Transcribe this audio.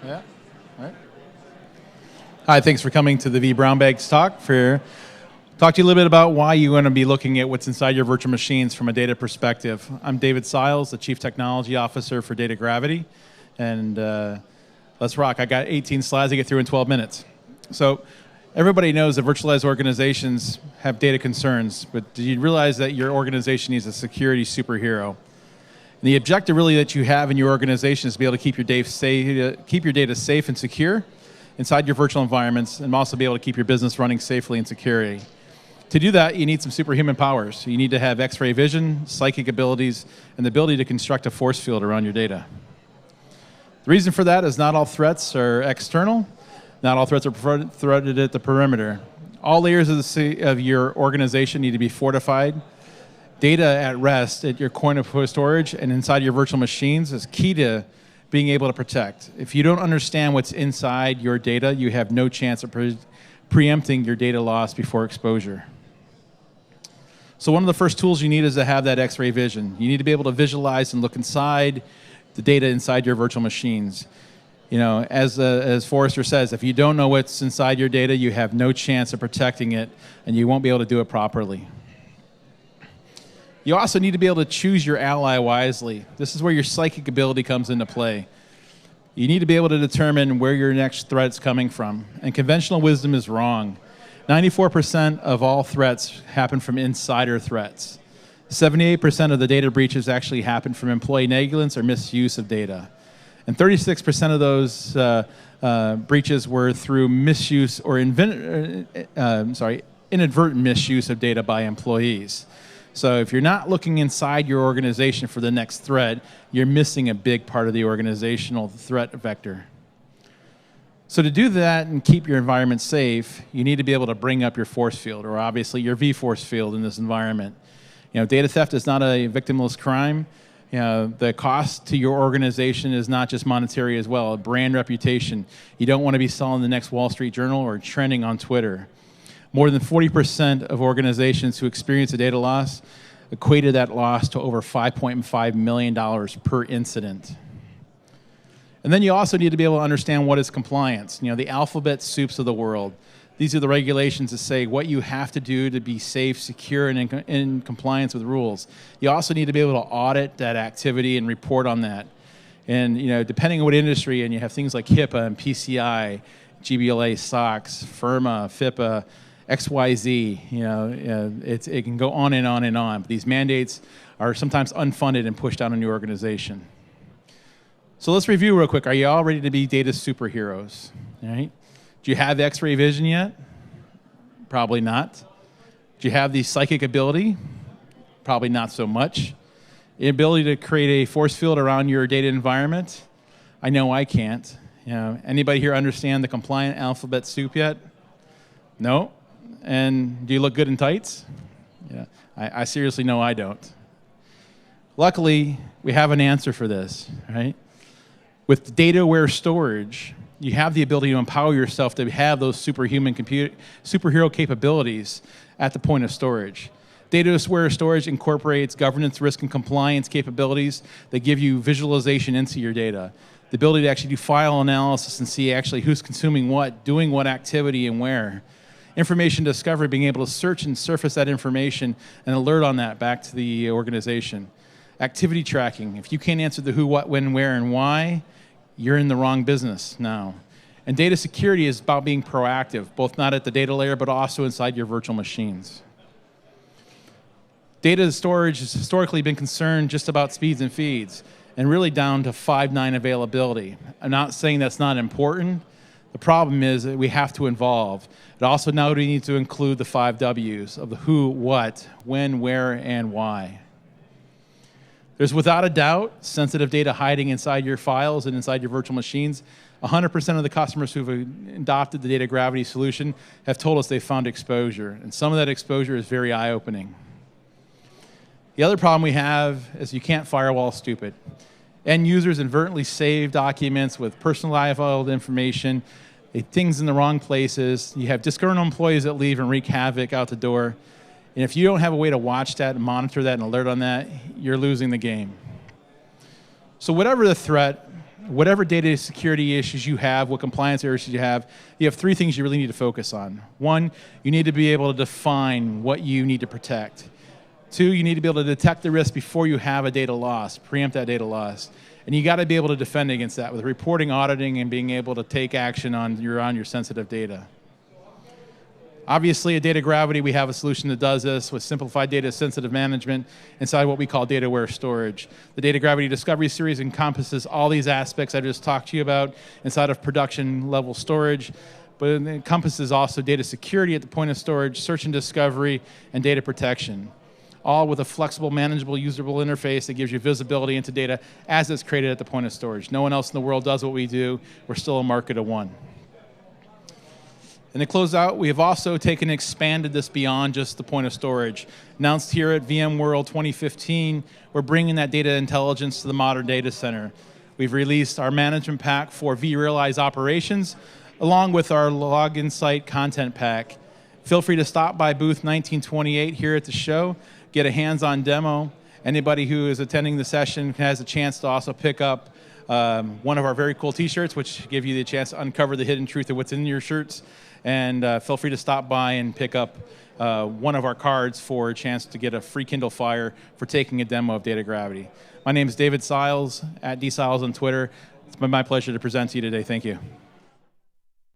Yeah. All right. Hi, thanks for coming to the vBrownbag's talk. Talk to you a little bit about why you want to be looking at what's inside your virtual machines from a data perspective. I'm David Siles, the Chief Technology Officer for Data Gravity, and let's rock. I got 18 slides to get through in 12 minutes. So everybody knows that virtualized organizations have data concerns, but do you realize that your organization needs a security superhero? And the objective really that you have in your organization is to be able to keep your data safe and secure inside your virtual environments, and also be able to keep your business running safely and securely. To do that, you need some superhuman powers. You need to have X-ray vision, psychic abilities, and the ability to construct a force field around your data. The reason for that is not all threats are external. Not all threats are threaded at the perimeter. All layers of your organization need to be fortified. Data at rest at your point of storage and inside your virtual machines is key to being able to protect. If you don't understand what's inside your data, you have no chance of preempting your data loss before exposure. So one of the first tools you need is to have that X-ray vision. You need to be able to visualize and look inside the data inside your virtual machines. You know, as Forrester says, if you don't know what's inside your data, you have no chance of protecting it, and you won't be able to do it properly. You also need to be able to choose your ally wisely. This is where your psychic ability comes into play. You need to be able to determine where your next threat's coming from, and conventional wisdom is wrong. 94% of all threats happen from insider threats. 78% of the data breaches actually happen from employee negligence or misuse of data. And 36% of those breaches were through misuse or inadvertent misuse of data by employees. So if you're not looking inside your organization for the next threat, you're missing a big part of the organizational threat vector. So to do that and keep your environment safe, you need to be able to bring up your force field, or obviously your V-force field in this environment. You know, data theft is not a victimless crime. You know, the cost to your organization is not just monetary as well, brand reputation. You don't want to be selling the next Wall Street Journal or trending on Twitter. More than 40% of organizations who experience a data loss equated that loss to over $5.5 million per incident. And then you also need to be able to understand what is compliance. You know, the alphabet soups of the world. These are the regulations that say what you have to do to be safe, secure, and in compliance with rules. You also need to be able to audit that activity and report on that. And you know, depending on what industry, and you have things like HIPAA and PCI, GBLA, SOX, FIRMA, FIPA, XYZ, you know, it can go on and on and on. But these mandates are sometimes unfunded and pushed out on your organization. So let's review real quick. Are you all ready to be data superheroes? All right. Do you have X-ray vision yet? Probably not. Do you have the psychic ability? Probably not so much. The ability to create a force field around your data environment? I know I can't. You know, anybody here understand the compliant alphabet soup yet? No? And do you look good in tights? Yeah, I seriously know I don't. Luckily, we have an answer for this, right? With data-aware storage, you have the ability to empower yourself to have those superhero capabilities at the point of storage. Data-aware storage incorporates governance, risk, and compliance capabilities that give you visualization into your data. The ability to actually do file analysis and see actually who's consuming what, doing what activity, and where. Information discovery, being able to search and surface that information and alert on that back to the organization. Activity tracking. If you can't answer the who, what, when, where, and why, you're in the wrong business now. And data security is about being proactive, both not at the data layer, but also inside your virtual machines. Data storage has historically been concerned just about speeds and feeds, and really down to 5.9 availability. I'm not saying that's not important. The problem is that we have to involve. But also now we need to include the 5 W's of the who, what, when, where, and why. There's without a doubt sensitive data hiding inside your files and inside your virtual machines. 100% of the customers who've adopted the data gravity solution have told us they found exposure, and some of that exposure is very eye-opening. The other problem we have is you can't firewall stupid. End users inadvertently save documents with personalized information, things in the wrong places. You have disgruntled employees that leave and wreak havoc out the door. And if you don't have a way to watch that and monitor that and alert on that, you're losing the game. So whatever the threat, whatever data security issues you have, what compliance issues you have three things you really need to focus on. One, you need to be able to define what you need to protect. Two, you need to be able to detect the risk before you have a data loss, preempt that data loss. And you got to be able to defend against that with reporting, auditing, and being able to take action on your sensitive data. Obviously, at Data Gravity, we have a solution that does this with simplified data sensitive management inside what we call data-aware storage. The Data Gravity Discovery Series encompasses all these aspects I just talked to you about inside of production-level storage, but it encompasses also data security at the point of storage, search and discovery, and data protection, all with a flexible, manageable, usable interface that gives you visibility into data as it's created at the point of storage. No one else in the world does what we do. We're still a market of one. And to close out, we have also taken and expanded this beyond just the point of storage. Announced here at VMworld 2015, we're bringing that data intelligence to the modern data center. We've released our management pack for vRealize operations, along with our Log Insight content pack. Feel free to stop by booth 1928 here at the show, get a hands-on demo. Anybody who is attending the session has a chance to also pick up one of our very cool t-shirts, which give you the chance to uncover the hidden truth of what's in your shirts. And feel free to stop by and pick up one of our cards for a chance to get a free Kindle Fire for taking a demo of Data Gravity. My name is David Siles, at @DSiles on Twitter. It's been my pleasure to present to you today. Thank you.